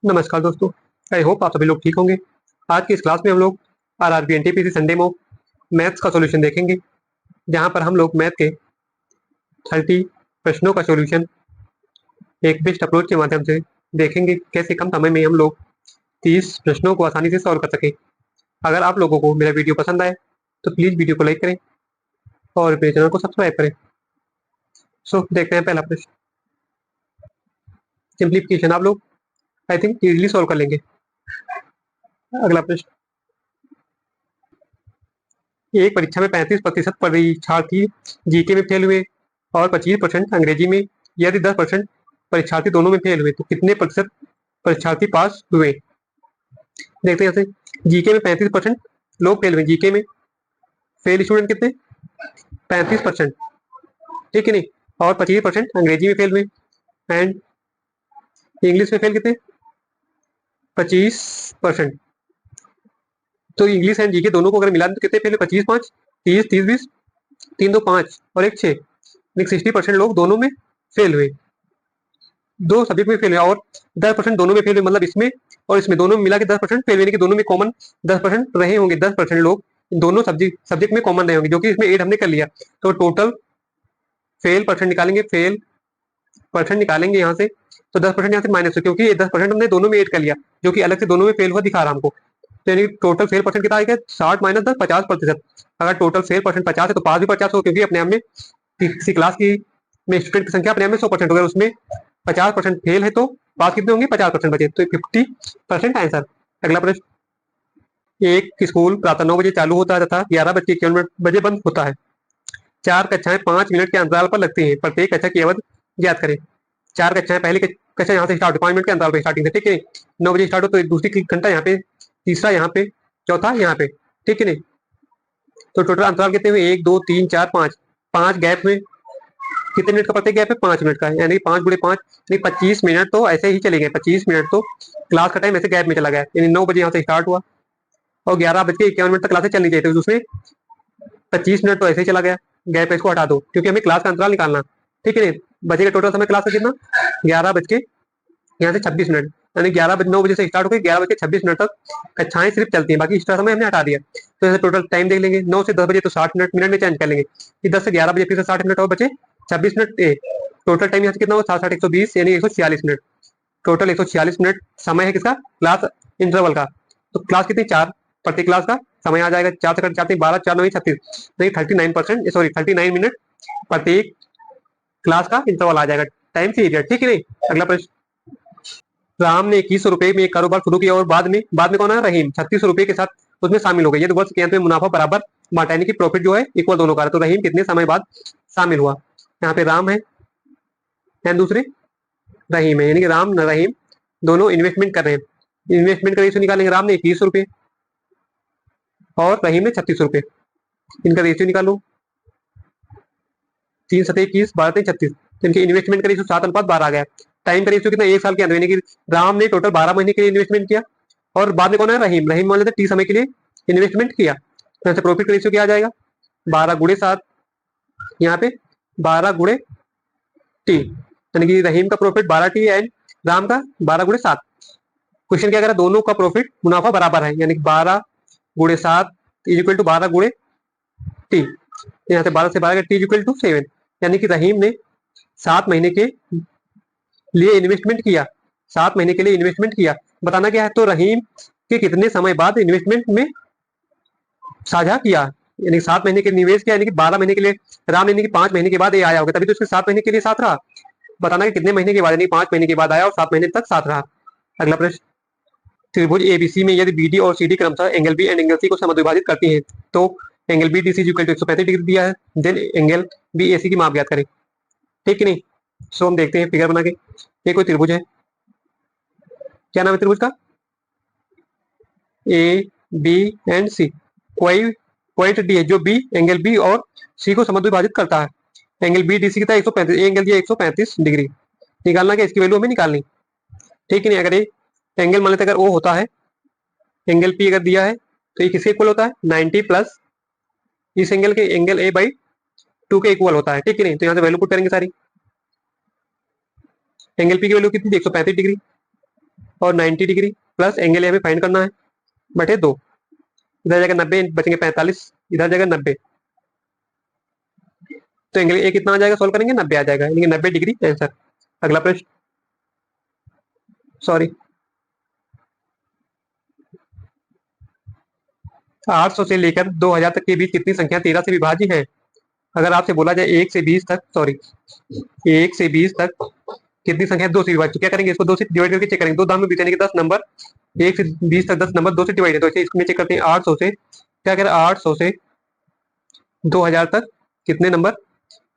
नमस्कार दोस्तों। I hope आप सभी लोग ठीक होंगे। आज की इस क्लास में हम लोग RRB NTPC Sunday mock maths का सॉल्यूशन देखेंगे, जहां पर हम लोग मैथ के 30 प्रश्नों का सॉल्यूशन एक बेस्ट अप्रोच के माध्यम से देखेंगे, कैसे कम समय में हम लोग 30 प्रश्नों को आसानी से सॉल्व कर सकें। अगर आप लोगों को मेरा वीडियो पसंद आए तो प्लीज़ वीडियो को लाइक करें और मेरे चैनल को सब्सक्राइब करें। सो देखते हैं पहला प्रश्न। सिंप्लीफिकेशन आप लोग आई थिंक इजीली सॉल्व कर लेंगे। अगला प्रश्न, एक परीक्षा में 35% परीक्षार्थी जीके में फेल हुए और 25% अंग्रेजी में। यदि 10% परीक्षार्थी दोनों में फेल हुए तो कितने प्रतिशत परीक्षार्थी पास हुए। देखते हैं यहाँ से जीके में 35% लोग फेल हुए। जीके में फेल स्टूडेंट कितने? 35%, ठीक है नहीं। और 25% अंग्रेजी में फेल हुए एंड इंग्लिश में फेल कितने? 25%। तो इंग्लिश एंड जीके दोनों को अगर मिला तो कितने फेल हुए? 25 5 30 30 20 3 2 5 और एक 6, 60% लोग दोनों में फेल हुए, दो सब्जेक्ट में फेल हुए। और 10% दोनों में फेल हुए, मतलब इसमें और इसमें दोनों में मिला के 10% फेल हुए, कि दोनों में कॉमन 10% रहे होंगे। 10% लोग दोनों सब्जेक्ट में कॉमन रहे होंगे, जो कि इसमें 8 हमने कर लिया। तो टोटल फेल परसेंट निकालेंगे, फेल परसेंट निकालेंगे यहाँ से, तो 10% यहाँ से माइनस, क्योंकि 10% हमने दोनों में 8 कर लिया, जो कि अलग से दोनों में फेल हुआ दिखा रहा हमको। तो यानी टोटल फेल परसेंट कितना आएगा? 60 माइनस 10, 50%। अगर टोटल फेल परसेंट 50 है तो पास भी 50 हो, क्योंकि अपने आप में किसी क्लास की में स्टूडेंट की संख्या अपने आप में 100% हो गया, उसमें 50% फेल है तो पास कितने होंगे? 50% बचे, तो 50% आंसर। अगला प्रश्न, एक स्कूल प्रातः 9 बजे चालू होता है तथा 11:51 बंद होता है। चार कक्षाएं 5 मिनट के अंतराल पर लगती हैं, प्रत्येक कक्षा की अवधि ज्ञात करें। चार कक्षाएं, पहली कक्षा यहाँ से स्टार्ट हो 5 मिनट के अंतराल पर स्टार्टिंग से, ठीक है। 9 बजे स्टार्ट हो तो दूसरी घंटा यहाँ पे, तीसरा यहाँ पे, चौथा यहाँ पे, ठीक है नहीं। तो टोटल अंतराल कितने हुए? 1 2 3 4 5, 5 गैप में कितने मिनट का प्रत्येक गैप है? 5 मिनट का, यानी 5 × 5 यानी 25 मिनट तो ऐसे ही चले गए। 25 मिनट तो क्लास का टाइम ऐसे गैप में चला गया, यानी 9 बजे यहाँ से स्टार्ट हुआ और 11:51 तक क्लासेस चलनी चाहिए, तो उसमें 25 मिनट तो ऐसे ही चला गया। गैप है, इसको हटा दो, क्योंकि हमें क्लास का अंतराल निकालना, ठीक है नहीं। बचेगा टोटल समय क्लास का कितना? 11 बज के यहाँ से 26 मिनट, यानी 9 बजे से स्टार्ट होकर 11:26 तक कक्षाएं सिर्फ चलती हैं, बाकी एक्स्ट्रा समय हमने हटा दिया। तो ऐसे टोटल टाइम देख लेंगे, 9 से 10 बजे तो 60 मिनट, मिनट में चेंज कर लेंगे कि 10 से 11 बजे फिर से 60 मिनट और बचे 26 मिनट। टोटल टाइम यहाँ से कितना होगा? 60 60 120 यानी 146 मिनट। टोटल 146 मिनट समय है किसका? क्लास इंटरवल का। तो क्लास कितनी? 4, प्रत्येक क्लास का समय आ जाएगा 4 से कट जाते 12 4 9 36, नहीं 39%, सॉरी 39 मिनट प्रत्येक क्लास का इंटरवल आ जाएगा, टाइम पीरियड, ठीक है नहीं। अगला प्रश्न, राम ने 2100 रुपए में एक कारोबार शुरू किया और बाद में कौन है? रहीम 3600 रुपए के साथ उसमें शामिल हो गए। यदि वर्ष के अंत में मुनाफा बराबर बांटा, यानी कि प्रॉफिट जो है इक्वल दोनों का, तो रहीम कितने समय बाद शामिल हुआ? यहाँ पे राम है एंड दूसरे रहीम है, यानी कि राम रहीम दोनों इन्वेस्टमेंट कर रहे हैं। इन्वेस्टमेंट का रेशियो निकालेंगे, राम ने 2100 रुपए और रहीम ने 3600 रुपए, इनका रेशियो निकालो। 3 7 21, 12 3 36, तो इनके इन्वेस्टमेंट का रेशियो 7:12 आ गया। टाइम का रेशियो कितना? 1 साल के अंदर, यानी कि राम ने टोटल 12 महीने के लिए इन्वेस्टमेंट किया और बाद में कौन है? रहीम। रहीम मान लेते 30 समय के लिए इन्वेस्टमेंट किया, तो यहाँ से प्रॉफिट का रेशियो क्या आ जाएगा? 12 × 7, यहाँ पे 12 × T, यानी कि रहीम का प्रॉफिट 12T एंड राम का 12 × 7। क्वेश्चन क्या कह रहा है? दोनों का प्रॉफिट मुनाफा बराबर है, यानी 12 × 7 इज इक्वल टू 12 × T। यहाँ से 12 से 12 T इज इक्वल टू 7, यानी कि रहीम ने 7 महीने के लिए इन्वेस्टमेंट किया, 7 महीने के लिए इन्वेस्टमेंट किया। बताना क्या है? तो रहीम के कितने समय बाद इन्वेस्टमेंट में साझा किया, यानी 7 महीने के निवेश किया, यानी कि 12 महीने के लिए राम, यानी कि 5 महीने के बाद ये आया होगा, तभी तो उसके 7 महीने के लिए साथ रहा। बताना कि कितने महीने के बाद, यानी 5 महीने के बाद आया और 7 महीने तक साथ रहा। अगला प्रश्न, त्रिभुज एबीसी में यदि बीडी और सीडी क्रमशः angle B and angle C को समद्विभाजित करती है, तो angle B D C equal to 135 degree दिया है, then angle B A C की माप ज्ञात करें, ठीक है नहीं। सो हम देखते हैं फिगर बना के। ये कोई त्रिभुज है, क्या नाम है त्रिभुज का? ए बी एंड सी। कोई पॉइंट डी है जो बी एंगल बी और सी को समद्विभाजित करता है। एंगल बी डी सी कितना? 135, एंगल दिया 135 डिग्री। निकालना क्या? इसकी वैल्यू हमें निकालनी, ठीक है नहीं। अगर ये एंगल मान लेते अगर ओ होता है, एंगल पी अगर दिया है तो ये किसके इक्वल होता है? 90 प्लस इस एंगल के, एंगल ए बाई 2 के इक्वल होता है, ठीक है नहीं। तो यहाँ से वैल्यू पुट करेंगे सारी। एंगल पी की वैल्यू कितनी थी? 135 डिग्री। और 90 डिग्री प्लस एंगल हमें फाइंड करना है बटे 2। इधर जाएगा 90, बचेंगे 45, इधर जाएगा 90, तो एंगल ए कितना आ जाएगा, सोल्व करेंगे 90 आ जाएगा, यानी 90 डिग्री आंसर। अगला प्रश्न, सॉरी 800 से लेकर 2000 तक के बीच कितनी संख्या 13 से विभाज्य है। अगर आपसे बोला जाए 1 से 20 तक, सॉरी 1 से 20 तक कितनी संख्या 2 से विभाज्य, तो क्या करेंगे, इसको 2 से डिवाइड करके चेक करेंगे। दो दाम में बीतेने के 10 नंबर, 1 से 20 तक 10 नंबर 2 से डिवाइड है, तो इसे इसमें चेक करते हैं 800 से, क्या करें 800 से 2000 तक कितने नंबर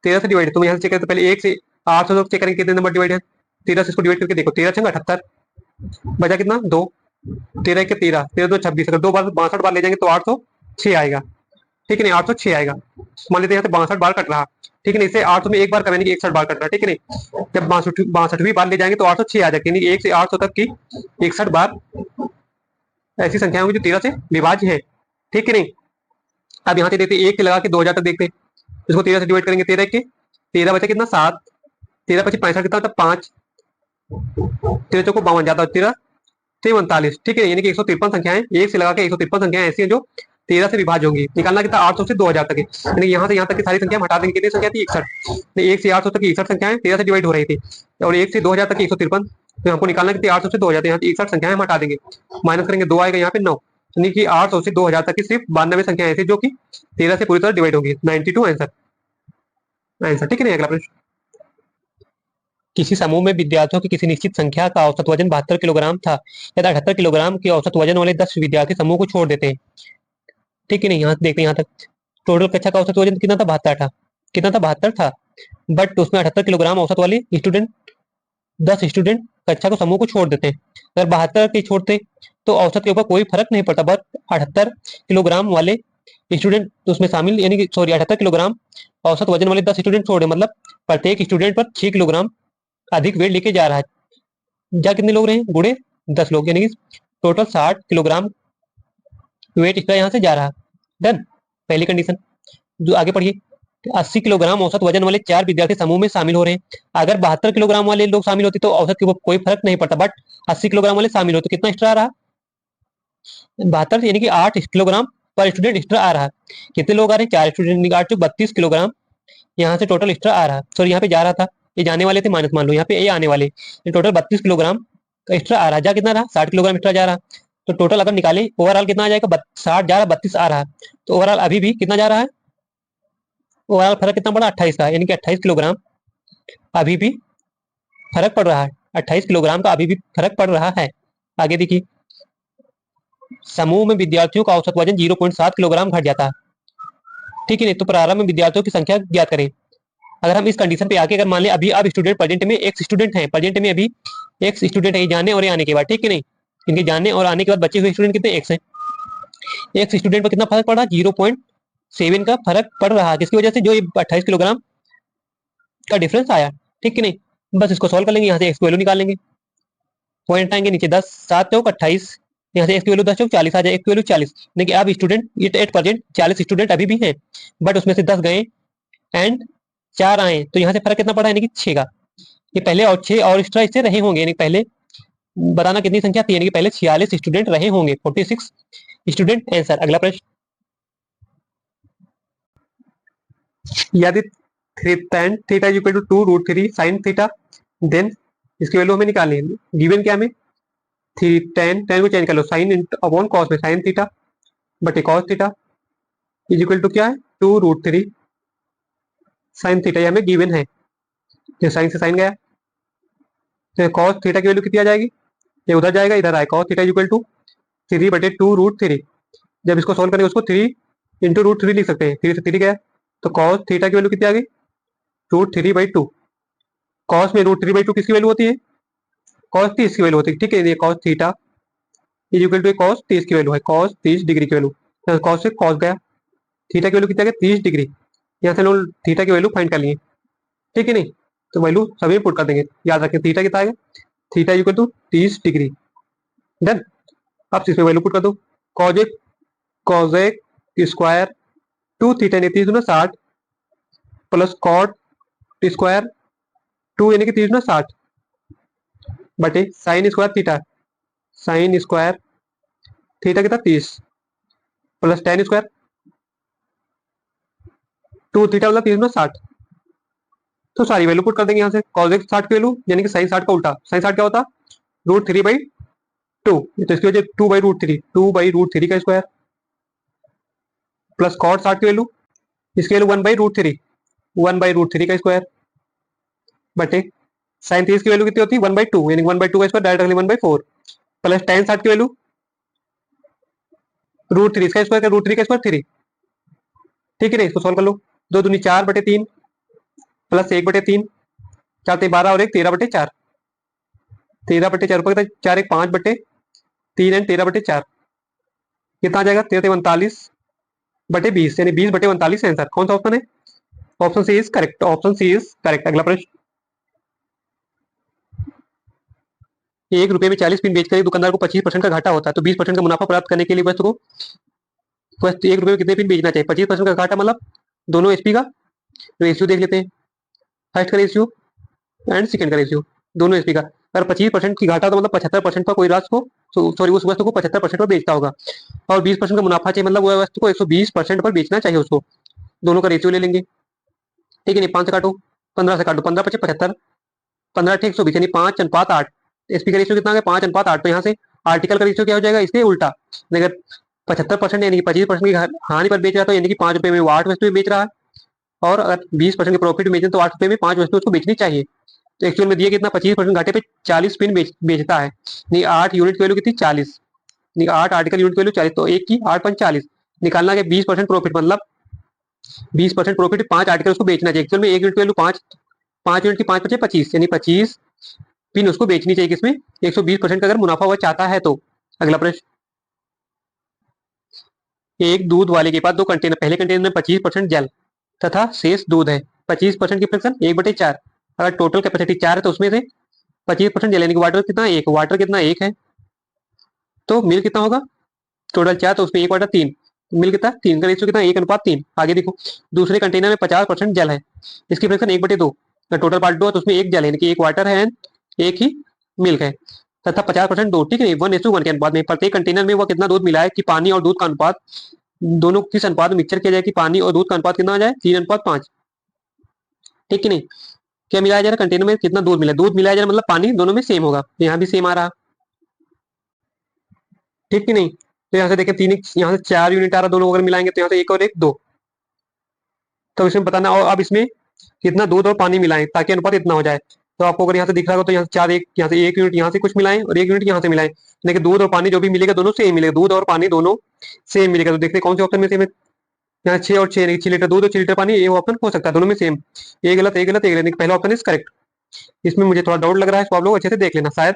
13 से डिवाइड है। तो यहाँ से चेक करते पहले 1 से 800 तक चेक करेंगे कितने नंबर डिवाइड है, 13 से इसको डिवाइड करके देखो, 13 छंग 78, बचा कितना 2, 13 के 13, 13 2 26, अगर 2 बार 62 बार ले जाएंगे तो 806 आएगा, ठीक है नहीं 806 आएगा। मान लेते हैं यहाँ से 62 बार कट रहा, ठीक है नहीं, इसे 800 में एक बार करेंगे 61 बार कट रहा, ठीक है नहीं, जब 62वीं बार ले जाएंगे तो 806 आ जाएगी, यानी 1 से 800 तक की 61 बार ऐसी संख्या होंगी जो 13 से विभाज्य है, ठीक है नहीं। अब यहाँ से देखते 1 से लगा के 2000 तक देखते हैं, इसको 13 से डिवाइड करेंगे, 13 के 13 बचे कितना 7, 13 पचे 65 कितना था 5, 13 चौको 52 जाता है 13 से 39, ठीक है, यानी कि 153 संख्याएं, 1 से लगा के 153 संख्याएं ऐसी हैं जो 13 से विभाज्य होंगी। निकालना कितना 800 से 2000 तक है, यानी यहाँ से यहाँ तक की सारी संख्या हटा देंगे, कितनी संख्या थी 61, 1 से 800 तक की 61 संख्याएं 13 से डिवाइड हो रही थी, और 1 से 2000 तक की 153, तो हमको निकालना कितनी 800 से 2000, यहाँ 61 संख्याएं हम हटा देंगे, माइनस करेंगे 2 आएगा यहाँ पे 9, यानी कि 800 से 2000 तक की सिर्फ 92 संख्याएं ऐसी जो कि 13 से पूरी तरह डिवाइड होंगी, 92 आंसर, आंसर, ठीक है नहीं। अगला प्रश्न, किसी समूह में विद्यार्थियों की किसी निश्चित संख्या का औसत वजन 72 किलोग्राम था, यदि 78 किलोग्राम के औसत वजन वाले 10 विद्यार्थी समूह को छोड़ देते हैं, ठीक है नहीं, यहाँ देखते हैं यहाँ तक टोटल कक्षा का औसत वजन कितना था 72 था, कितना था 72 था, बट उसमें 78 किलोग्राम औसत वाले स्टूडेंट 10 स्टूडेंट कक्षा को समूह को छोड़ देते हैं। अगर 72 के छोड़ते तो औसत के ऊपर कोई फर्क नहीं पड़ता, बट 78 किलोग्राम वाले स्टूडेंट तो उसमें शामिल, यानी कि सॉरी 78 किलोग्राम औसत वजन वाले 10 स्टूडेंट छोड़े, मतलब प्रत्येक स्टूडेंट पर 6 किलोग्राम अधिक वेट लेके जा रहा है। जा कितने लोग रहे गुड़े 10 लोग, यानी कि टोटल 60 किलोग्राम वेट इसका यहाँ से जा रहा। डन, पहली कंडीशन। जो आगे पढ़िए, 80 किलोग्राम औसत वजन वाले 4 विद्यार्थी समूह में शामिल हो रहे हैं। अगर 72 किलोग्राम वाले लोग शामिल होते तो औसत के ऊपर कोई फर्क नहीं पड़ता, बट 80 किलोग्राम वाले शामिल होते कितना एक्स्ट्रा आ रहा 72, यानी कि 8 किलोग्राम पर स्टूडेंट एक्स्ट्रा आ रहा। कितने लोग आ रहे हैं 4 स्टूडेंट, 8 32 किलोग्राम यहाँ से टोटल एक्स्ट्रा आ रहा। सॉरी यहाँ पे जा रहा था, ये जाने वाले थे माइनस मान लो, यहाँ पे ये आने वाले, टोटल 32 किलोग्राम का एक्स्ट्रा आ रहा। जा कितना रहा 60 किलोग्राम एक्स्ट्रा जा रहा, तो टोटल अगर निकाले ओवरऑल कितना आ जाएगा 60 जा रहा 32 आ रहा, तो ओवरऑल अभी भी कितना जा रहा है, ओवरऑल फर्क कितना पड़ा 28 का, यानी कि 28 किलोग्राम अभी भी फर्क पड़ रहा है, 28 किलोग्राम का अभी भी फर्क पड़ रहा है। आगे देखिए, समूह में विद्यार्थियों का औसत वजन 0.7 किलोग्राम घट जाता है, ठीक है नहीं, तो प्रारंभ में विद्यार्थियों की संख्या ज्ञात करें। अगर हम इस कंडीशन पे आके अगर मान ले अभी अब स्टूडेंट प्रेजेंट में एक स्टूडेंट है, प्रेजेंट में अभी एक स्टूडेंट है, जाने और आने के बाद, ठीक है नहीं, इनके जाने और आने के बाद बचे हुए स्टूडेंट कितने एक्स हैं, एक स्टूडेंट पर कितना फर्क पड़ रहा है 0.7 का फर्क पड़ रहा है, किसकी वजह से जो ये 28 किलोग्राम का डिफरेंस आया, ठीक है नहीं। बस इसको सॉल्व कर लेंगे, यहाँ से एक्स की वैल्यू निकाल लेंगे, पॉइंट आएंगे नीचे 10 7 चौक 28, यहाँ से एक्स की वैल्यू 10 चौक 40 आ जाए, एक्स की वैल्यू 40, देखिए अब स्टूडेंट एट परसेंट 40 स्टूडेंट अभी भी हैं, बट उसमें से 10 गए एंड 4 आए, तो यहाँ से फर्क कितना पड़ा, यानी कि 6 का। ये पहले और 6 और एक्स्ट्रा इससे रहे होंगे, यानी पहले बताना कितनी संख्या थी, यानी कि पहले 46 स्टूडेंट रहे होंगे, 46 स्टूडेंट आंसर। अगला प्रश्न, यदि tan theta equal to 2√3 sin theta, then इसकी वैल्यू हमें निकालनी है। गिवन क्या हमें tan को चेंज कर लो साइन अपॉन कॉस में साइन थीटा बटे cos theta is equal to क्या है 2√3 साइन थीटा, ये हमें गिवन है, जो साइन से साइन गया, तो कॉस थीटा की वैल्यू कितनी आ जाएगी, ये उधर जाएगा इधर आए, कॉस थीटा इक्वल टू 3 बटे 2√3, जब इसको सोल्व करेंगे उसको 3 इंटू √3 लिख सकते हैं, 3 से 3 गया, तो कॉस थीटा की वैल्यू कितनी आ गई √3/2। कॉस में √3/2 किसकी वैल्यू होती है, कॉस 30 की वैल्यू होती है, ठीक है, ये cos theta is equal to cos 30 की वैल्यू है, कॉस 30 डिग्री की वैल्यू, कॉस से कॉस गया, थीटा की वैल्यू कितनी आ गई 30 डिग्री, यहाँ से लोग थीटा की वैल्यू फाइंड कर लिए, ठीक है नहीं, तो वैल्यू सभी पुट कर देंगे, याद रखें थीटा कितना आएगा, theta equal to 30 degree. Done, अब इसमें वैल्यू पुट कर दो, कॉजेक स्क्वायर 2 थीटा यानी 30 60 प्लस कॉट स्क्वायर 2 यानी कि 30 60 बटे sine square theta sine square theta कितना 30 प्लस टेन स्क्वायर 2 थीटा मतलब 30 में 60। तो सारी वैल्यू पुट कर देंगे यहाँ से। कॉस 60 की वैल्यू यानी कि साइन 60 का उल्टा, साइन 60 क्या होता √3/2, तो इसकी वजह 2/√3, 2/√3 का स्क्वायर प्लस कॉट 60 की वैल्यू, इसकी वैल्यू 1/√3, 1/√3 का स्क्वायर बटे साइन 30 की वैल्यू कितनी होती है 1/2 यानी 1/2 का स्क्वायर डायरेक्टली 1/4 प्लस टेन 60 की वैल्यू √3 इसका स्क्वायर का √3 का स्क्वायर 3। ठीक है ना, इसको सॉल्व कर लो। 2 दूनी 4/3 प्लस 1/3, 4×3 12 और 1 13/4, 13/4 ऊपर 4 1 5/3 एंड 13/4 कितना आ जाएगा 13 39/20 यानी 20/39 आंसर। कौन सा ऑप्शन है? Option C is correct, option C is correct. अगला प्रश्न, 1 रुपए में 40 पिन बेचकर एक दुकानदार को 25% का घाटा होता है, तो 20% का मुनाफा प्राप्त करने के लिए वस्तु को फर्स्ट 1 रुपए में कितने पिन बेचना चाहिए? 25% का घाटा मतलब दोनों एचपी का रेशियो देख लेते हैं, फर्स्ट का रेशियो एंड सेकंड का रेशियो, दोनों एचपी का। अगर 25% की घाटा तो मतलब 75% पर कोई राशि को सॉरी उस वस्तु को 75% पर बेचता होगा, और 20% का मुनाफा चाहिए मतलब वह वस्तु को 120% पर बेचना चाहिए उसको। दोनों का रेशियो ले लेंगे। ठीक है नहीं, 5 से काटो, 15 से काटो, 15×5 = 75, 15 × 120 यानी 5:8। एसपी का रेशियो कितना है 5:8। तो यहाँ से आर्टिकल का रेशियो क्या हो जाएगा इसके उल्टा। अगर 75% यानी कि 25% की हानि पर बेच रहा है तो यानी कि 5 रुपए में वो 8 वस्तुएं बेच रहा है, और अगर 20% के प्रॉफिट में बेचें तो 8 रुपए में 5 वस्तु उसको बेचनी चाहिए। तो एक्चुअल में दिए कितना 25% घाटे पे 40 पिन बेचता है, नहीं 8 यूनिट की वैल्यू कितनी 40, नहीं 8 आर्टिकल यूनिट की वैल्यू 40, तो एक की 8×5 = 40। निकालना है 20% प्रॉफिट मतलब 20% प्रॉफिट 5 आर्टिकल उसको बेचना चाहिए। एक्चुअल में एक यूनिट की वैल्यू 5, 5 यूनिट की 5×5 = 25 यानी 25 पिन उसको बेचनी चाहिए किसमें 120% का अगर मुनाफा वह चाहता है तो। अगला प्रश्न, एक दूध वाले के पास 2 कंटेनर, पहले कंटेनर में 25% जल तथा शेष दूध है। 25% की फ्रैक्शन 1/4, अगर टोटल कैपेसिटी 4 है तो उसमें से 25% जल यानी कि वाटर कितना 1, वाटर कितना 1 है, तो मिल कितना होगा टोटल 4 तो उसमें 1/3, मिल कितना 3 का रेशियो कितना 1:3। आगे देखो, दूसरे कंटेनर में 50% जल है, इसकी फ्रैक्शन 1/2, टोटल पार्ट 2 है तो उसमें 1 जल है यानी कि 1 वाटर है, एक ही मिल्क है, तथा 50% दूध। ठीक है, 1:1 के अनुपात में प्रत्येक कंटेनर में वह कितना दूध मिला है कि पानी और दूध का अनुपात दोनों किस अनुपात में मिक्सचर किया जाए कि पानी और दूध का अनुपात कितना आ जाए 3:5। ठीक है नहीं, क्या मिलाया जा रहा है कंटेनर में कितना दूध मिला, दूध मिलाया जा रहा मतलब पानी दोनों में सेम होगा, यहाँ भी सेम आ रहा। ठीक है नहीं, तो यहाँ से देखें 3, यहाँ से 4 यूनिट आ रहा, दोनों अगर मिलाएंगे तो यहाँ से 1 और 1 2, तो इसमें बताना। और अब इसमें कितना दूध और पानी मिलाएं ताकि अनुपात इतना हो जाए। तो आपको अगर यहाँ से दिख रहा हो तो यहाँ से 4, एक यहाँ से 1 यूनिट यहाँ से कुछ मिलाएं और 1 यूनिट यहाँ से मिलाएं, लेकिन दूध और पानी जो भी मिलेगा दोनों सेम मिलेगा, दूध और पानी दोनों सेम मिलेगा। तो देखते हैं कौन से ऑप्शन में सेम है। यहाँ 6 और 6, 6 लीटर दूध और 6 लीटर पानी, ये ऑप्शन हो सकता है दोनों में सेम। ये गलत, ये गलत, ये गलत, पहला ऑप्शन इज करेक्ट। इसमें मुझे थोड़ा डाउट लग रहा है, इसको आप लोग अच्छे से देख लेना, शायद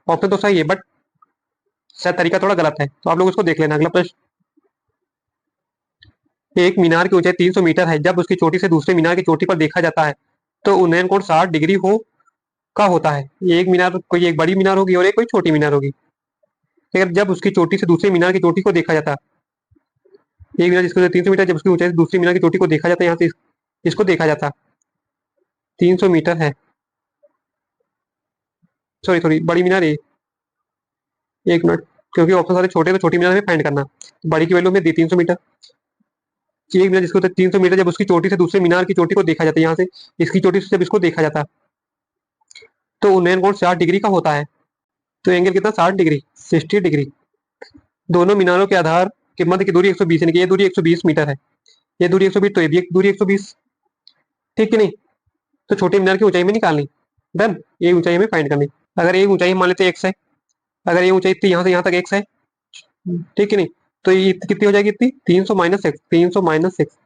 ऑप्शन तो सही है बट शायद तरीका थोड़ा गलत है, तो आप लोग उसको देख लेना। अगला प्रश्न, एक मीनार की ऊंचाई 300 मीटर है, जब उसकी चोटी से दूसरे मीनार की चोटी पर देखा जाता है तो उन्नयन कोण 60 डिग्री हो का होता है। ये एक मीनार, कोई एक बड़ी मीनार होगी और एक कोई छोटी मीनार होगी। अगर जब उसकी चोटी से दूसरे मीनार की चोटी को देखा जाता, एक मीनार जिसको 300 मीटर, जब उसकी ऊंचाई से दूसरी मीनार की चोटी को देखा जाता है, यहाँ से इसको देखा जाता 300 मीटर है, सॉरी सॉरी बड़ी मीनार है, 1 मिनट, क्योंकि ऑप्शन सारे छोटे तो छोटी मीनार में फाइंड करना, बड़ी की वैल्यू में दी 300 मीटर। एक मीनार जिसको 300 मीटर, जब उसकी चोटी से दूसरे मीनार की चोटी को देखा जाता है, यहाँ से इसकी चोटी से जब इसको देखा जाता तो उन्नयन कोण 60 डिग्री का होता है। तो एंगल कितना 60 डिग्री, 60 डिग्री। दोनों मीनारों के आधार के मध्य की दूरी 120 यानी कि ये दूरी 120 मीटर है, ये दूरी 120, तो ये भी एक दूरी 120। ठीक है नहीं, तो छोटे मीनार की ऊंचाई में निकालनी, डन, ये ऊंचाई हमें फाइंड करनी। अगर ये ऊंचाई मान लेते एक्स है, अगर ये ऊंचाई इतनी यहाँ से यहाँ तक एक्स है, ठीक है नहीं, तो ये कितनी हो जाएगी इतनी 300 माइनस एक्स, 300 माइनस एक्स,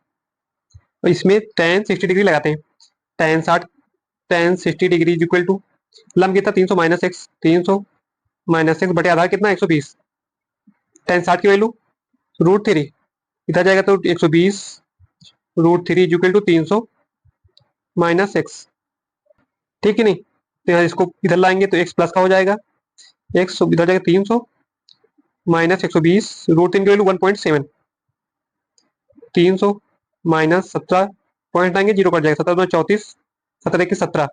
इसमें tan 60 डिग्री लगाते हैं, tan 60 degree is equal to लम कितना 300 माइनस एक्स, 300 माइनस एक्स बटे आधार कितना 120, tan 60 की वैल्यू √3, इधर जाएगा तो 120 √3 is equal to 300 minus X. ठीक है नहीं, तो यहाँ इसको इधर लाएंगे तो x प्लस का हो जाएगा, x इधर जाएगा 300 माइनस 120, √3 की वैल्यू 1.7, 300 माइनस 17 पॉइंट आएंगे, जीरो कट जाएगा, 17 में 34, 17 की 17,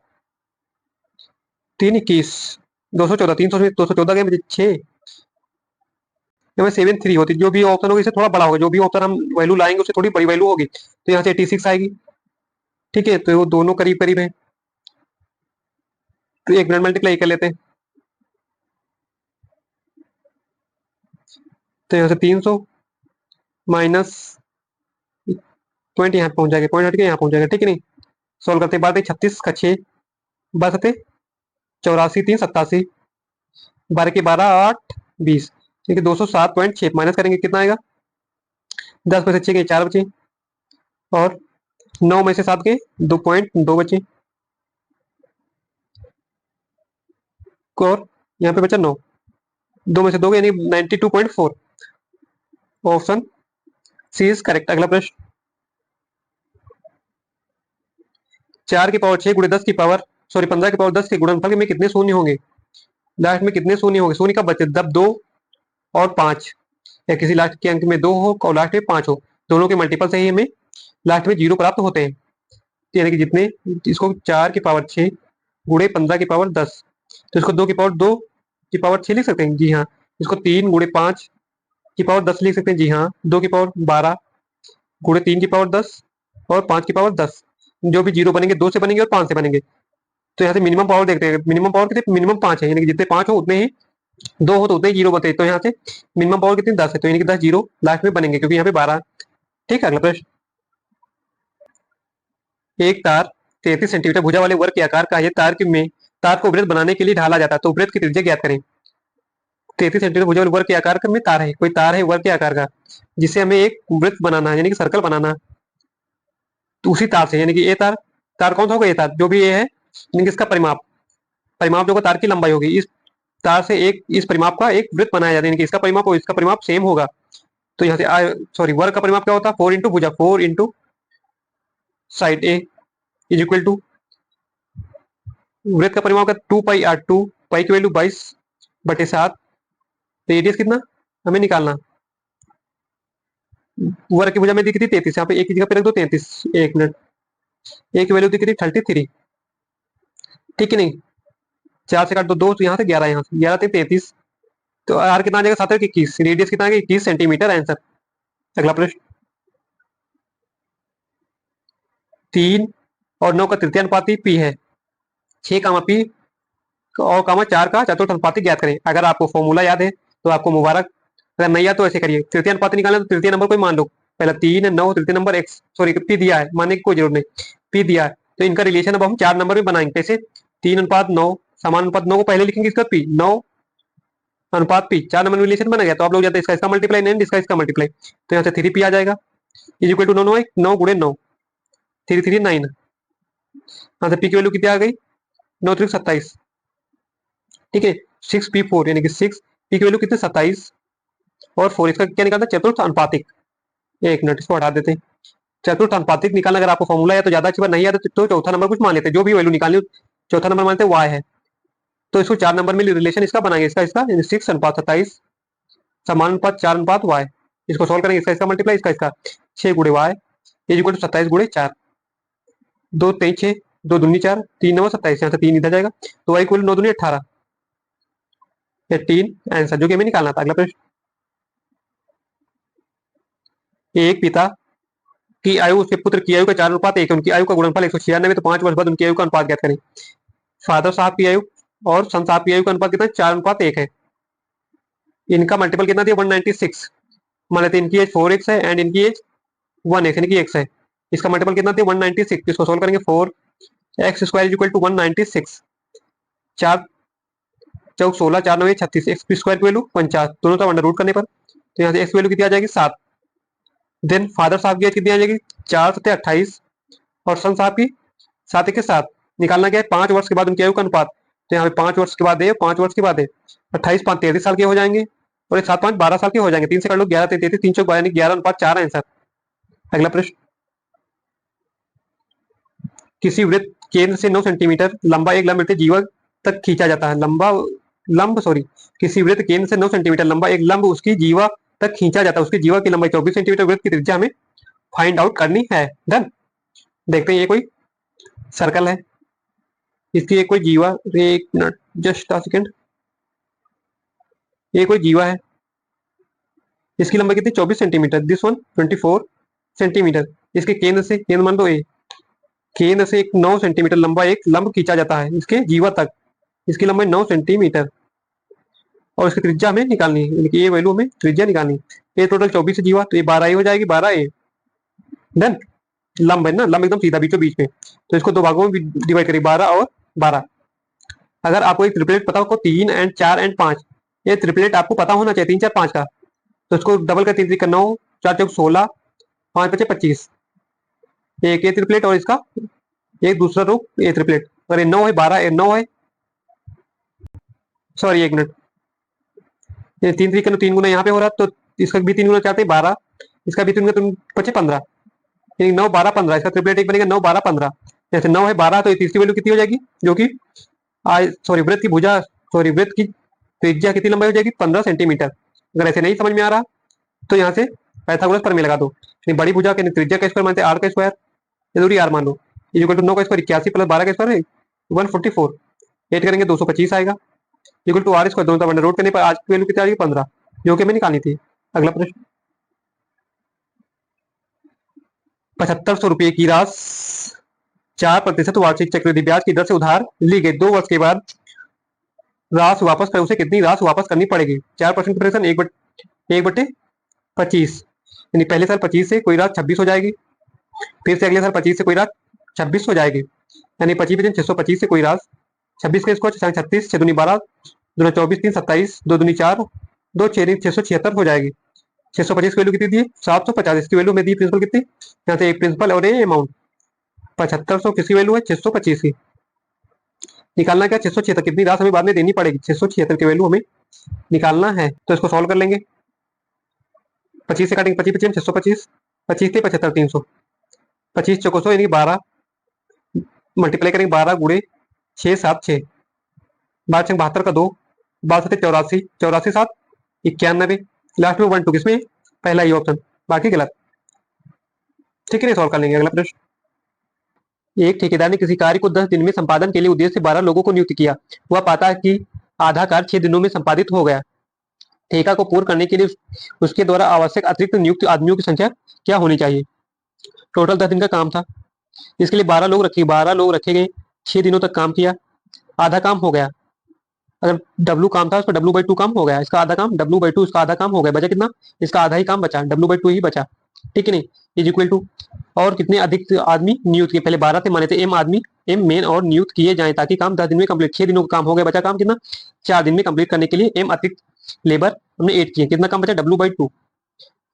3 21, 214, 300 में 214 गए मुझे 6, में 73 होती, जो भी ऑप्शन होगी इससे थोड़ा बड़ा होगा, जो भी ऑप्शन हम वैल्यू लाएंगे उससे थोड़ी बड़ी वैल्यू होगी, तो यहाँ से 86 आएगी। ठीक है, तो वो दोनों करीब करीब है, तो 1 मिनट मल्टीप्लाई कर लेते हैं। तो यहाँ से 300 माइनस 20 यहाँ पहुंच जाएगा, पॉइंट हट के यहाँ पहुंच जाएगा। ठीक है नहीं, सोल्व करते बात 36 का 6 बसते 84 3 87, 12 के 12 8 20। ठीक है, 207.6 माइनस करेंगे कितना आएगा, 10 में से 6 के 4 बचे, और 9 में से 7 के 2.2 बचे, और यहाँ पे बचा 9, 2 में से 2 यानी 92.4। Option C is correct. अगला प्रश्न, 4 की पावर 6 गुणे 10 की पावर, सॉरी 15 की पावर 10 के गुणनफल में कितने शून्य होंगे, लास्ट में कितने शून्य होंगे, शून्य कब बचे जब 2 और 5, या किसी लास्ट के अंक में 2 हो और लास्ट में 5 हो, दोनों के मल्टीपल से ही हमें लास्ट में 0 प्राप्त होते हैं। यानी कि जितने, इसको 4 की पावर 6 गुणे 15 की पावर 10, तो इसको 2 की पावर 2 की पावर 6 लिख सकते हैं, जी हाँ। इसको 3 गुणे 5 की पावर 10 लिख सकते हैं, जी हाँ। 2 की पावर 12 गुणे 3 की पावर 10 और 5 की पावर 10, जो भी 0 बनेंगे 2 से बनेंगे और 5 से बनेंगे। तो यहाँ से मिनिमम पावर देखते हैं, मिनिमम पावर कितने, मिनिमम 5 है, यानी कि जितने 5 हो उतने ही, 2 हो तो उतने ही 0 बते, तो यहाँ से मिनिमम पावर कितनी 10 है, तो यानी कि 10 0 लास्ट में बनेंगे, क्योंकि यहाँ पे 12। ठीक है, अगला प्रश्न, एक तार 33 सेंटीमीटर भुजा वाले वर्ग के आकार का है, तार को वृत्त बनाने के लिए ढाला जाता है, तो वृत्त की त्रिज्या ज्ञात करें। 33 सेंटीमीटर भुजा वाले वर्ग के आकार का में तार है, कोई तार है वर्ग के आकार का, जिसे हमें एक वृत्त बनाना है, यानी कि सर्कल बनाना है, तो उसी तार से, यानी कि ए तार, तार कौन सा होगा, ए तार जो भी ए है, यानी कि इसका परिमाप, परिमाप जो होगा तार की लंबाई होगी, इस तार से एक इस परिमाप का एक वृत्त बनाया जाता है, यानी कि इसका परिमाप और इसका परिमाप सेम होगा। तो यहाँ से सॉरी वर्ग का परिमाप क्या होता है, 4 इंटू भुजा, 4 into side A is equal to, वृत्त का परिमाप का 2 पाई आर, 2 पाई की वैल्यू 22/7, रेडियस कितना हमें निकालना, वर्ग की भुजा में दिख रही 33, यहाँ पे एक की जगह पे रख दो 33, 1 मिनट, एक की वैल्यू दिख रही 33। ठीक है नहीं, 4 से काट दो 2, तो यहाँ से 11, यहाँ से 11 से 33, तो आर कितना आ जाएगा 7 21, रेडियस कितना आ गया 21 सेंटीमीटर आंसर। अगला प्रश्न, 3 और 9 का तृतीय अनुपाती पी है, 6 कामा पी और कामा 4 का चतुर्थ अनुपाती ज्ञात करें। अगर आपको फॉर्मूला याद है तो आपको मुबारक, अगर नहीं याद तो ऐसे करिए, तृतीय अनुपाती निकालना तो तृतीय नंबर को ही मान लो, पहले 3 9 तृतीय नंबर एक्स, सॉरी पी दिया है, मानने की कोई जरूरत नहीं, पी दिया है, तो इनका रिलेशन अब हम 4 नंबर में बनाएंगे, कैसे, 3:9, समान अनुपात 9 को पहले लिखेंगे, इसका पी 9 अनुपात पी, 4 नंबर में रिलेशन बना गया, तो आप लोग जाते हैं इसका मल्टीप्लाई, नहीं इसका इसका मल्टीप्लाई, तो यहाँ से 3 पी आ जाएगा, इज इक्वल टू 9 9 9 गुणे 9, 3 3 9, यहाँ से पी की वैल्यू कितनी आ गई 9 3 27। ठीक है, 6p4 यानी कि 6 पी की वैल्यू कितनी 27, और 4 इसका क्या निकालना, चतुर्थ अनुपातिक, 1 मिनट इसको हटा देते हैं। चतुर्थ अनुपातिक निकालना अगर आपको फॉर्मूला है तो ज्यादा अच्छी बात, नहीं आता तो चौथा नंबर कुछ मान लेते हैं, जो भी वैल्यू निकालनी चौथा नंबर मानते हैं वाई है, तो इसको 4 नंबर में रिलेशन इसका बनाएंगे, इसका इसका 6:27 समान अनुपात 4:y, इसको सोल्व करेंगे, इसका इसका मल्टीप्लाई, इसका इसका 6 गुणे वाई इज इक्वल टू 27 गुणे 4, 2 3 6, 2 दूनी 4, 3 9 27, यहाँ से 3 इधर जाएगा, तो वाई इक्वल 9 दूनी 18, 18 आंसर जो कि हमें निकालना था। अगला प्रश्न, एक पिता की आयु उसके पुत्र की आयु का 4:1 है, उनकी आयु का गुणनफल 196, तो 5 वर्ष बाद उनकी आयु का अनुपात ज्ञात करें। फादर साहब की आयु और सन साहब की आयु का अनुपात कितना, 4:1 है, इनका मल्टीपल कितना दिया 196, मान लेते इनकी एज 4x है एंड इनकी एज 1x यानी कि x है, इसका मल्टीपल कितना दिया 196, इसको सोल्व करेंगे 4x² इज इक्वल टू 196, 4 चौक 16, 4 9 36, एक्स स्क्वायर की वैल्यू 50, दोनों का अंडर रूट करने पर, तो यहाँ से एक्स वैल्यू कितनी आ जाएगी 7। देन फादर साहब की एज कितनी आ जाएगी 4 7 28, और सन साहब की 7 1 7, निकालना क्या है 5 वर्ष के बाद उनकी आयु का अनुपात, तो यहाँ पे 5 वर्ष के बाद है, 5 वर्ष के बाद है 28 5 33 साल के हो जाएंगे, और 7 5 12 साल के हो जाएंगे, 3 से कर लो 11 33, 3 चौक 12 11:4 आंसर। अगला प्रश्न, किसी वृत्त केंद्र से 9 सेंटीमीटर लंबा एक लंब वृत्त जीवा तक खींचा जाता है, किसी वृत्त केंद्र से 9 सेंटीमीटर लंबा एक लंब उसकी जीवा तक खींचा जाता है, उसकी जीवा की लंबाई 24 सेंटीमीटर, वृत्त की त्रिज्या हमें फाइंड आउट करनी है। डन, देखते हैं ये कोई सर्कल है, इसकी एक कोई जीवा, एक मिनट जस्ट अ सेकेंड, ये कोई जीवा है, इसकी लंबाई कितनी 24 सेंटीमीटर, दिस वन 24 सेंटीमीटर। इसके केंद्र से, केंद्र मान लो ए, केंद्र से एक 9 सेंटीमीटर लंबा एक लंब खींचा जाता है इसके जीवा तक, इसकी लंबाई 9 सेंटीमीटर, और इसकी त्रिज्या हमें निकालनी है, यानी कि ये वैल्यू हमें त्रिज्या निकालनी है। ये टोटल 24 जीवा, तो ये 12 ए हो जाएगी, 12 ए डन। लंब है ना, लंब एकदम सीधा बीचों बीच में, तो इसको दो भागों में डिवाइड करें, 12 और 12। अगर आपको एक ट्रिपलेट पता हो 3 एंड 4 एंड 5, ये ट्रिपलेट आपको पता होना चाहिए 3 4 5 का, तो इसको डबल कर 3 करना हो, 4 चौक 16, 5 बचे 25, एक ये ट्रिपलेट और इसका एक दूसरा रो ये ट्रिपलेट। अगर 9 है 12 9 है, सॉरी 1 मिनट, ये 3 3 3 गुना यहाँ पे हो रहा, तो इसका भी 3 गुना चाहते हैं 12, इसका भी 3 गुना, तुम बचे 15, 9 12 15, इसका ट्रिपलेट एक बनेगा 9 12 15। जैसे 9 है 12, तो तीसरी वैल्यू कितनी हो जाएगी, जो कि सॉरी वृत्त की भुजा, सॉरी वृत्त की त्रिज्या कितनी लंबाई हो जाएगी 15 सेंटीमीटर। अगर ऐसे नहीं समझ में आ रहा तो यहाँ से पाइथागोरस प्रमेय लगा दो, बड़ी भुजा के त्रिज्या का स्क्वायर मानते हैं आर का स्क्वायर, जरूरी आर मान लो, इक्वल टू 9 का स्क्वायर 81 प्लस 12 का स्क्वायर है 144, एड करेंगे 225 आएगा, इक्वल टू आर स्क्वायर, दोनों तरफ अंडर रूट करने पर आज की वैल्यू कितनी आ जाएगी 15, जो कि हमें निकालनी थी। अगला प्रश्न, 7500 रुपये की राशि 4% वार्षिक चक्रवृद्धि ब्याज की दर से उधार ली गई, 2 वर्ष के बाद राशि वापस कर उसे कितनी राशि वापस करनी पड़ेगी। 4% प्रेशन 1/25, यानी पहले साल 25 से कोई राशि 26 हो जाएगी, फिर से अगले साल 25 से कोई राशि 26 हो जाएगी, यानी 25 625 से कोई राशि 26 के स्क्वायर 36, 6 दूनी 12, 2 24 3 27, 2 दूनी 4, 2 6 676 हो जाएगी। 625 की वैल्यू कितनी दी 750, इसकी वैल्यू में दी प्रिंसिपल कितनी, यहाँ से एक प्रिंसिपल और ये अमाउंट 7500, किसकी वैल्यू है 625 की, निकालना क्या 676, कितनी राशि हमें बाद में देनी पड़ेगी, 676 की वैल्यू हमें निकालना है। तो इसको सॉल्व कर लेंगे, 25 से काटेंगे 25 25 625, 25 के 75 300, 25 चौको 100 यानी 12 मल्टीप्लाई करेंगे 12 गुड़े 6 7 6, 12 72 का 2, 12 7 84, 84 7 91, लास्ट में 1 2, किसमें पहला ही ऑप्शन, बाकी गलत। ठीक है, सॉल्व कर लेंगे। अगला प्रश्न, एक ठेकेदार ने किसी कार्य को 10 दिन में संपादन के लिए उद्देश्य से 12 लोगों को नियुक्त किया, वह पाता है कि आधा कार्य 6 दिनों में संपादित हो गया, ठेका को पूर्ण करने के लिए उसके द्वारा आवश्यक अतिरिक्त नियुक्त आदमियों की संख्या क्या होनी चाहिए। टोटल 10 दिन का काम था, इसके लिए 12 लोग रखे गए, 6 दिनों तक काम किया, आधा काम हो गया, अगर W काम था उसका W/2 काम हो गया, इसका आधा काम W/2, इसका आधा काम हो गया, बचा कितना, इसका आधा ही काम बचा, W/2 ही बचा, ठीक है नहीं, इज इक्वल टू, और कितने अधिक आदमी नियुक्त किए, पहले 12 थे माने थे, एम आदमी एम मेन और नियुक्त किए जाए ताकि काम 10 दिन में कंप्लीट, 6 दिनों का काम हो गया, बचा काम कितना 4 दिन में कंप्लीट करने के लिए एम अतिरिक्त लेबर हमने ऐड किए, कितना काम बचा W/2,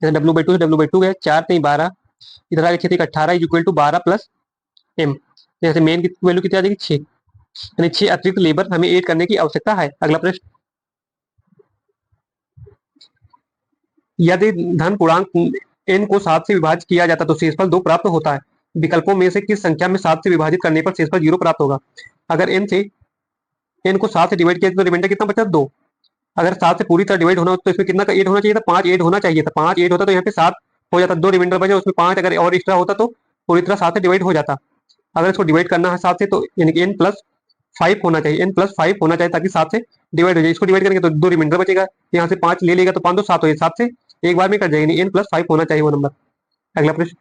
W/2 से W/2 गए, 4 3 12, इधर आगे 6 18 is equal to 12 plus M, यहाँ से मेन की वैल्यू कितनी आ जाएगी 6, यानी 6 अतिरिक्त लेबर हमें ऐड करने की आवश्यकता है। अगला प्रश्न, यदि धन पूर्णांक n को 7 से विभाजित किया जाता तो शेषफल 2 प्राप्त होता है, विकल्पों में से किस संख्या में 7 से विभाजित करने पर शेषफल 0 प्राप्त होगा। अगर n को 7 से डिवाइड किया तो रिमाइंडर कितना बचा 2, अगर 7 से पूरी तरह डिवाइड होना हो तो इसमें कितना का 8 होना चाहिए था, 5 8 होना चाहिए था, 5 8 होता तो यहाँ पे 7 हो जाता, 2 रिमाइंडर बचे उसमें 5 अगर और एक्स्ट्रा होता तो पूरी तरह 7 से डिवाइड हो जाता। अगर इसको डिवाइड करना है 7 से तो यानी कि n+5 होना चाहिए, n+5 होना चाहिए ताकि 7 से डिवाइड हो जाए, इसको डिवाइड करेंगे तो 2 रिमाइंडर बचेगा, यहाँ से 5 ले लेगा तो 5 2 7 हो जाए, 7 से एक बार में कट जाएगी, n+5 होना चाहिए वो नंबर। अगला प्रश्न,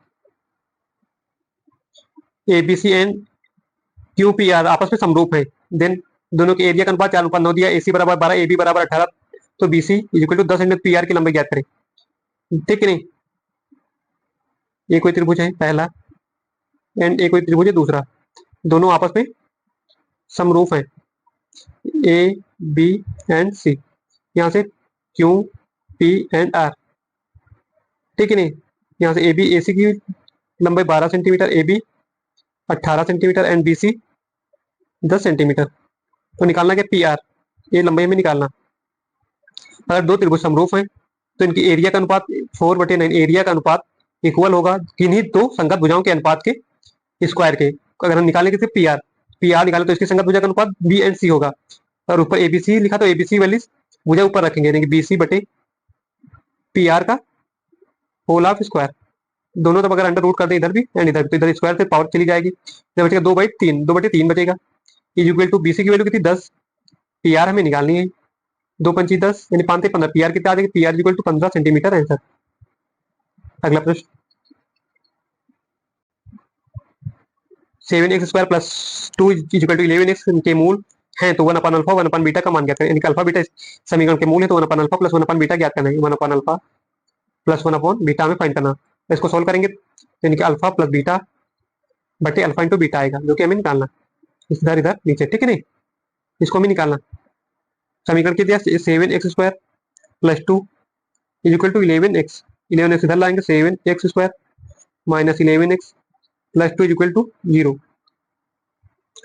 ABC एंड QPR आपस में समरूप है, देन दोनों के एरिया का अनुपात 4:9 दिया, AC बराबर 12 AB बराबर 18, तो BC इक्वल टू 10 × PR की लंबाई ज्ञात करें, ठीक है नहीं, ये कोई त्रिभुज है पहला एंड एक कोई त्रिभुज है दूसरा, दोनों आपस में समरूप हैं, AB एंड C, यहाँ से QP एंड R, ठीक है नहीं, यहाँ से AB AC की लंबाई 12 centimetre, AB 18 centimetre and BC 10 centimetre, तो निकालना क्या PR, ये लंबाई में निकालना। अगर दो त्रिभुज समरूप हैं तो इनकी एरिया का अनुपात 4/9, एरिया का अनुपात इक्वल होगा किन्हीं दो संगत भुजाओं के अनुपात के स्क्वायर के। अगर हम निकालेंगे सिर्फ PR निकालें तो इसकी संगत भुजा का अनुपात B एंड C होगा, और ऊपर ABC लिखा तो ABC वाली भुजा ऊपर रखेंगे, यानी कि BC/PR का होल ऑफ स्क्वायर, दोनों तरफ अगर अंडर रूट कर दे इधर भी एंड इधर भी, तो इधर स्क्वायर से पावर चली जाएगी, इधर बचेगा 2/3 बचेगा, इज इक्वल टू BC की वैल्यू कितनी 10, PR हमें निकालनी है, दो पंची 10 यानी 5 15 पी आर कितना आ जाएगा, P R equal to 15 centimetre answer. अगला प्रश्न, 7x² plus 2 equal to 11x के मूल हैं तो 1 अपन अल्फा 1 अपन बीटा का मान ज्ञात करें, यानी कि अल्फा बीटा समीकरण के मूल है तो 1 अपन अल्फा प्लस 1 अपन बीटा ज्ञात करना है, 1 अपन अल्फा प्लस 1 अपन बीटा में फाइंड करना। तो इसको सोल्व करेंगे तो यानी कि अल्फा प्लस बीटा बटे अल्फा इंटू बीटा आएगा, जो कि हमें निकालना इधर इधर नीचे, ठीक है नहीं, इसको हमें निकालना। समीकरण के दिया 7x² plus 2 is equal to 11x, 11x इधर लाएंगे 7x² minus 11x plus 2 is equal to 0।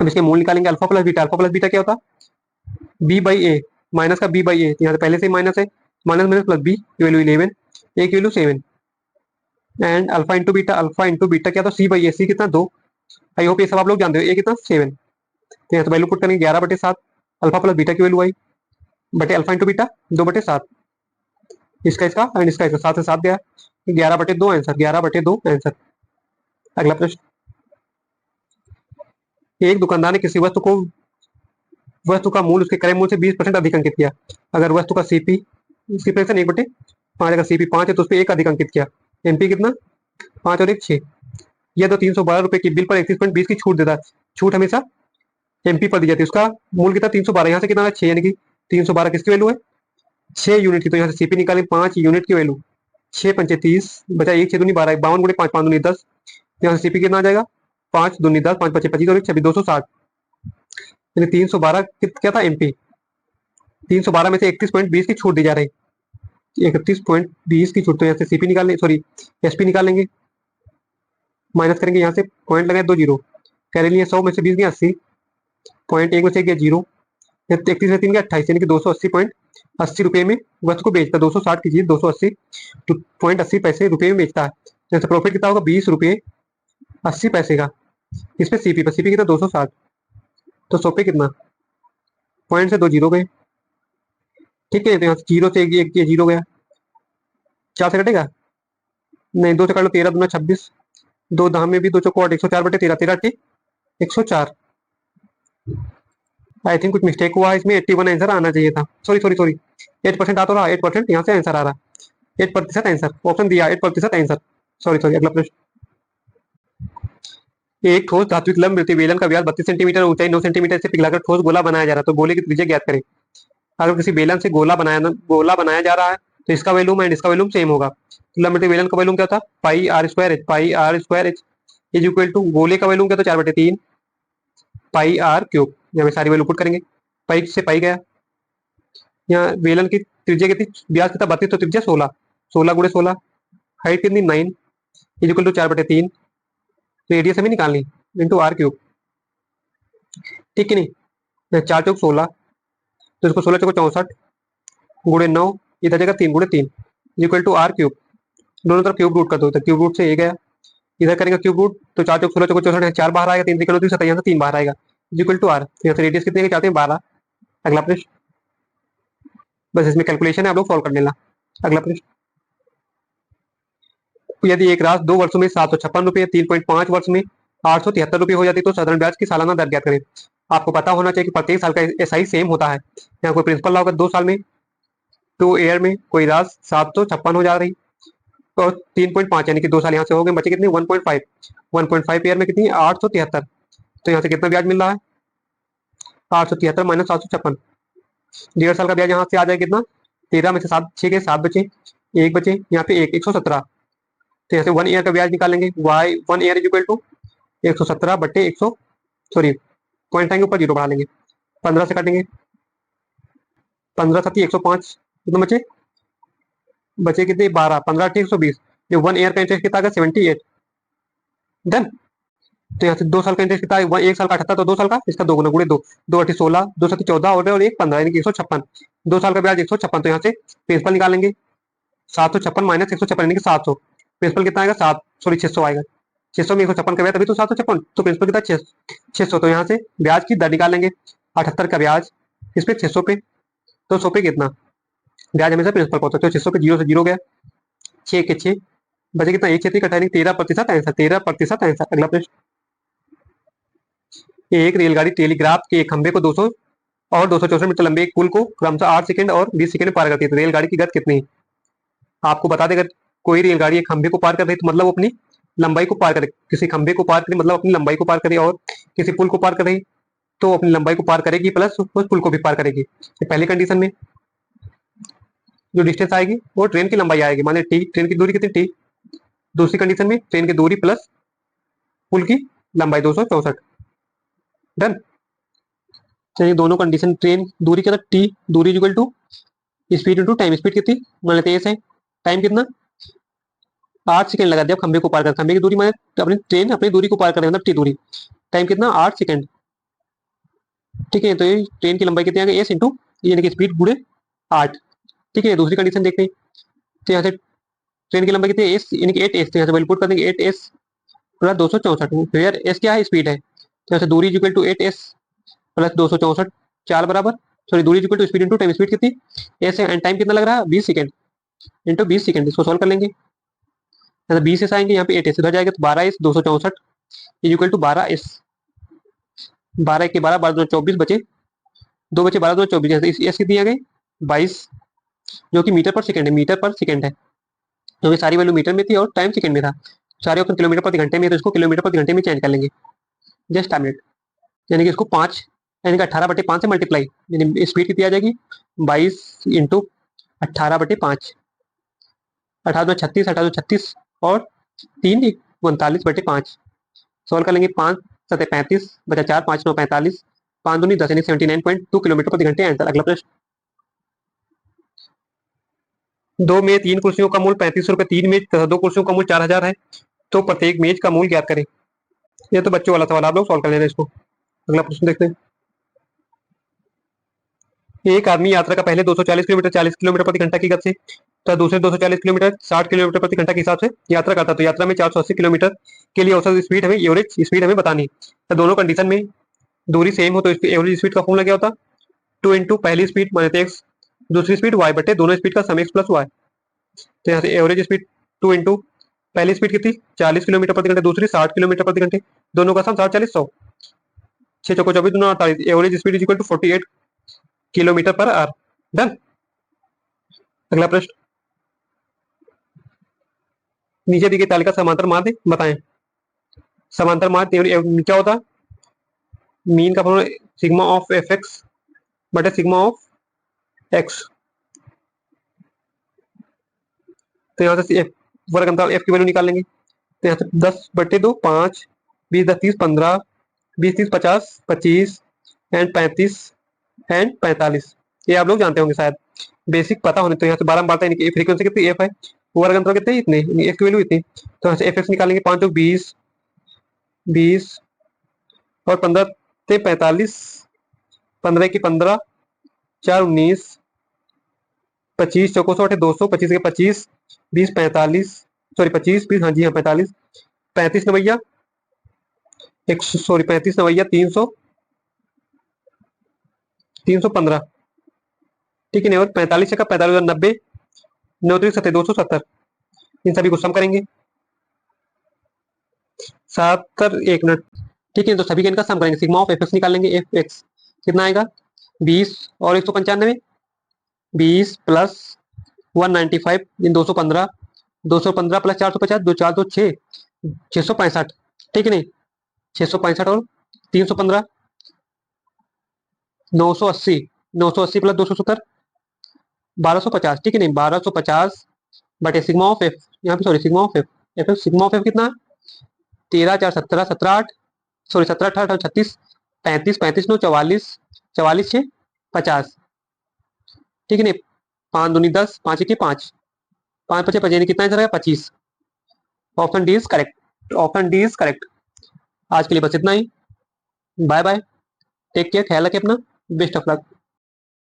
अब इसके मूल निकालेंगे, अल्फा प्लस बीटा क्या होता है बी बाई ए, माइनस का बी बाई ए, यहाँ से पहले से ही माइनस है, माइनस माइनस प्लस बी की वैल्यू 11, ए की value 7 and alpha into beta क्या था सी बाई ए, सी कितना 2, आई होप ये सब आप लोग जानते हो, ए कितना 7, तो यहाँ से वैल्यू पुट करेंगे 11/7, अल्फा प्लस बीटा की वैल्यू आई बटे अल्फा इंटू बीटा 2/7, इसका इसका एंड इसका इसका 7 से 7 गया, 11/2 आंसर, 11/2 आंसर। अगला प्रश्न, एक दुकानदार ने किसी वस्तु का मूल उसके क्रय मूल्य से 20% अधिक अंकित किया। अगर वस्तु का सीपी इसकी फ्रैक्शन 1/5, अगर सीपी 5 है तो उस पर 1 अधिक अंकित किया, एमपी कितना 5 और 1 6, यह तो 312 रुपए की बिल पर 31.20 की छूट देता है, छूट हमेशा एमपी पर दी जाती है, उसका मूल कितना 312, यहाँ से कितना 6, यानी कि 312 किसकी वैल्यू है 6 यूनिट की, तो यहाँ से सीपी निकालें 5 यूनिट की वैल्यू, 6 पंचे 30 बचा 1 6 दूनी 12, 52 गुणे 5 5 दूनी 10, यहाँ से सीपी कितना आ जाएगा 5 दूनी 10 5 पचे 25 और 1 26 260, यानी 312 क्या था एमपी, 312 में से 31.20 की छूट दी जा रही, 31.20 की छूट, तो यहाँ से सीपी निकाल लें, सॉरी एसपी निकाल लेंगे, माइनस करेंगे यहाँ से पॉइंट लगाए 2 जीरो, कह लिए 100 में से 20 गया 80, पॉइंट 1 में से गया 0, 31 में 3 गया 28, यानी कि 280.80 रुपए में वस्तु को बेचता, 260 की चीज 280.80 रुपए में बेचता है, जैसे प्रॉफिट कितना होगा 20 रुपये 80 पैसे का, इस पे सीपी पर, सीपी कितना 260, तो 100 पे कितना पॉइंट से 2 जीरो गए, ठीक है, तो यहाँ से जीरो से एक जीरो गया, 4 से कटेगा नहीं, 2 से काट लो 13 दूना 26, 2 दाम में भी 2 चौको 8, 104/13, 13 के 104, आई थिंक कुछ मिस्टेक हुआ है इसमें, 81 आंसर आना चाहिए था, सॉरी सॉरी सॉरी 8% आ तो रहा, 8% यहाँ से आंसर आ रहा, 8% आंसर, ऑप्शन दिया 8% आंसर, सॉरी सॉरी। अगला प्रश्न, एक ठोस धात्विक लंब बेलन का व्यास 32 सेंटीमीटर और ऊंचाई 9 सेंटीमीटर से पिघलाकर ठोस गोला बनाया जा रहा है, तो गोले की त्रिज्या ज्ञात करें। अगर किसी बेलन से गोला बनाया जा रहा है तो इसका वैल्यूम एंड इसका वैल्यूम सेम होगा, लंब बेलन का वैल्यूम क्या था pi R square H is equal to, गोले का वैल्यूम क्या था 4/3 पाई आर क्यूब, यहाँ पे सारी वैल्यू पुट करेंगे, पाई से पाई गया, यहाँ बेलन की त्रिज्या कितनी, व्यास कितना 32, तो त्रिज्या 16, 16 गुणे 16, हाइट कितनी 9 इज इक्वल टू 4/3, तो रेडियस हमें निकालनी इंटू आर क्यूब, ठीक है नहीं, 4 चौक 16, तो इसको 16 चौको 64 गुणे 9, इधर जगह 3 गुणे 3 इक्वल टू आर क्यूब, दोनों तरफ क्यूब रूट कर दो, तो क्यूब रूट से ये गया, इधर करेंगे क्यूब रूट, तो 4 चौक 16 चौको 64, 4 बाहर आएगा, 3 त्रिकोण 27, यहाँ से 3 बाहर आएगा इक्वल टू आर, यहाँ से रेडियस कितने चाहते हैं 12। अगला प्रश्न, बस इसमें कैलकुलेशन है, आप लोग सॉल्व कर लेना। अगला प्रश्न, यदि एक राशि 2 वर्षों में 756 रुपये, 3.5 वर्ष में 873 रुपये हो जाती तो साधारण ब्याज की सालाना दर ज्ञात करें। आपको पता होना चाहिए कि प्रत्येक साल का एसआई सेम होता है, यहाँ कोई प्रिंसिपल ला होगा 2 साल में, 2 ईयर में कोई राशि 756 हो जा रही, और 3.5 यानी कि 2 साल यहाँ से हो गए, बचे कितने 1.5 ईयर में कितनी 873, तो यहाँ से कितना ब्याज मिल रहा है 873 माइनस 756, 1.5 साल का ब्याज यहाँ से आ जाएगा कितना 13 में से 7 6 के 7 बचे, 1 बचे, यहाँ पे 117, तो यहाँ से 1 ईयर का ब्याज निकालेंगे, Y 1 year is equal to 117/100, sorry point आएंगे ऊपर 0 बढ़ा लेंगे, 15 से काटेंगे, 15 7 105, कितने बचे बचे कितने 12, 15 120, जो 1 ईयर का इंटरेस्ट कितना आएगा 78, डन। तो यहाँ से 2 साल का इंटरेस्ट कितना है 1 साल का 78, तो 2 साल का इसका 2 गुना गुणे 2, 2 8 16, 2 7 14 और 1 15, यानी कि 156, 2 साल का ब्याज 156, तो यहाँ से प्रिंसिपल निकालेंगे 756 माइनस 156 यानी कि 700, प्रिंसिपल कितना आएगा 7 सॉरी 600 आएगा, 600 में 156 का ब्याज तभी तो 756, तो प्रिंसिपल कितना 600, तो यहाँ से ब्याज की दर निकालेंगे 78 का ब्याज इस पे 600 पे, तो 100 पे कितना ब्याज हमेशा प्रिंसिपल पहुंचता है, तो 600 पे 0 से 0 गया, 6 के 6 बचे कितना 1 6 कटा 13% आंसर, 13% आंसर। अगला प्रश्न, एक रेलगाड़ी टेलीग्राफ के एक खंभे को 200 और 264 मीटर लंबे एक पुल को क्रमशः 8 सेकंड और 20 सेकंड में पार करती है, तो रेलगाड़ी की गति कितनी है? आपको बता देगा कोई रेलगाड़ी एक खंभे को पार कर रही है तो मतलब वो अपनी लंबाई को पार करे, किसी खंभे को पार करे मतलब अपनी लंबाई को पार करे, और किसी पुल को पार कर रही तो अपनी लंबाई को पार करेगी प्लस उस पुल को भी पार करेगी। तो पहली कंडीशन में जो डिस्टेंस आएगी वो ट्रेन की लंबाई आएगी, मान टी, ट्रेन की दूरी कितनी टी। दूसरी कंडीशन में ट्रेन की दूरी प्लस पुल की लंबाई 264। डन। चलिए दोनों कंडीशन, ट्रेन दूरी क्या था टी, दूरी equal to speed into time, speed कितनी मान लेते हैं है, टाइम कितना 8 सेकंड लगा दिया खंबे को पार कर, खंबे की दूरी माने अपनी ट्रेन अपनी दूरी को पार कर मतलब टी दूरी, टाइम कितना 8 सेकंड। ठीक है, तो ये ट्रेन की लंबाई कितनी आ गई एस इंटू यानी कि स्पीड गुड़े 8। ठीक है, दूसरी कंडीशन देखते हैं, तो यहाँ से ट्रेन की लंबाई कितनी है एस यानी कि 8 एस, तो यहाँ से वैल्यू पुट कर देंगे 8 एस प्लस 264, तो यार एस क्या है स्पीड है, तो यहाँ से दूरी इक्वल टू 8 एस प्लस 264, चार बराबर, सॉरी दूरी equal to speed into time, speed कितनी एस है एंड टाइम कितना लग रहा है 20 सेकंड इंटू 20 सेकंड, इसको सॉल्व कर लेंगे। यहाँ 20 एस आएंगे, यहाँ पे 8 एस इधर जाएगा तो 12 एस 264 इक्वल टू 12 एस, 12 के 12, 12 2 24 बचे, दो बचे 12 2 24, यहाँ से एस कितनी आ गई 22, जो कि मीटर पर सेकंड है, मीटर पर सेकंड है, क्योंकि सारी वैल्यू मीटर में थी और टाइम सेकंड में था, सारे ऑप्शन किलोमीटर प्रति घंटे में है, तो इसको किलोमीटर प्रति घंटे में चेंज कर लेंगे। जस्ट अ मिनट, यानी कि इसको 5 यानी कि 18/5 से मल्टीप्लाई, यानी स्पीड कितनी आ जाएगी 22 इंटू 18/5, 18 में 36 और 3 39/5, सॉल्व कर लेंगे, 5 7 35 बचा 4, 5 9 45, 5 दूनी 10 यानी 79.2 किलोमीटर प्रति घंटे आंसर। अगला प्रश्न, दो में 3 कुर्सियों का मूल्य 3500 रुपये, 3 मेज तथा 2 कुर्सियों का मूल्य 4000 है, तो प्रत्येक मेज का मूल्य ज्ञात करें। ये तो बच्चों वाला सवाल, आप लोग सॉल्व कर लेना इसको। अगला प्रश्न देखते हैं, एक आदमी यात्रा का पहले 240 किलोमीटर 40 किलोमीटर प्रति घंटा की गति से तथा दूसरे 240 किलोमीटर 60 किलोमीटर प्रति घंटा के हिसाब से यात्रा करता, तो यात्रा में 480 किलोमीटर के लिए औसत स्पीड हमें एवरेज स्पीड हमें बतानी है। तो दोनों कंडीशन में दूरी सेम हो तो एवरेज स्पीड का फॉर्मूला क्या होता, 2 इंटू पहली स्पीड माने एक्स, दूसरी स्पीड वाई बटे दोनों स्पीड का सम एक्स प्लस वाई। तो यहाँ से एवरेज स्पीड 2 इंटू पहली स्पीड कितनी 40 किलोमीटर प्रति घंटे, दूसरी 60 किलोमीटर प्रति घंटे, दोनों का सम 40 100, 6 चौको 24 दूना 48, average speed is equal to 48 kilometre per hour. Done. अगला प्रश्न, नीचे दी गई तालिका समांतर माध्य बताएं। समांतर माध्य क्या होता है, मीन का formula sigma of F x बटे सिग्मा ऑफ एक्स, तो यहाँ से एफ वर्ग अंतराल एफ की वैल्यू निकाल लेंगे, तो यहाँ से 10/2 5, 20 10 30 15, 20 30 50 25 एंड 35 एंड 45, ये आप लोग जानते होंगे शायद, बेसिक पता होने, तो यहाँ से 12 में बांटा है, फ्रीक्वेंसी कितनी एफ है, वर्ग अंतराल कितने इतने, एफ की वैल्यू इतनी, तो यहाँ से एफ एक्स निकालेंगे 5 तो 20 20 और 15 से 45, 15 की 15, 4 19, 25 चौको 100 200, 25 के 25, 20 45, सॉरी 25 20, हाँ जी हाँ 45, 35 नवैया एक, सॉरी 35 नवैया 300, 315, ठीक है नहीं, और 45 का 45 90, 9 270, इन सभी को सम करेंगे 7 1 मिनट। ठीक है, तो सभी का इनका सम करेंगे, सिग्मा ऑफ एफ एक्स निकाल लेंगे, एफ एक्स कितना आएगा 20 और 195, 20 प्लस 195 इन 215, 215 प्लस 450, 2 4 2 6, 665, ठीक है नहीं 665 और 315, 980, 980 प्लस 270, 1250, ठीक है नहीं 1250 बटे सिग्मा ऑफ एफ, यहाँ पे sorry sigma of F, F sigma of F कितना 13 4 17 17 8, सॉरी 17 18 36, 35 35 9 44, 44 6 50, ठीक है नहीं 5 दूनी 10, 5 1 5, 5 5 5 कितना आंसर है 25, option D is correct, option D is correct. आज के लिए बस इतना ही, बाय बाय, टेक केयर, ख्याल रखें अपना, बेस्ट ऑफ लक।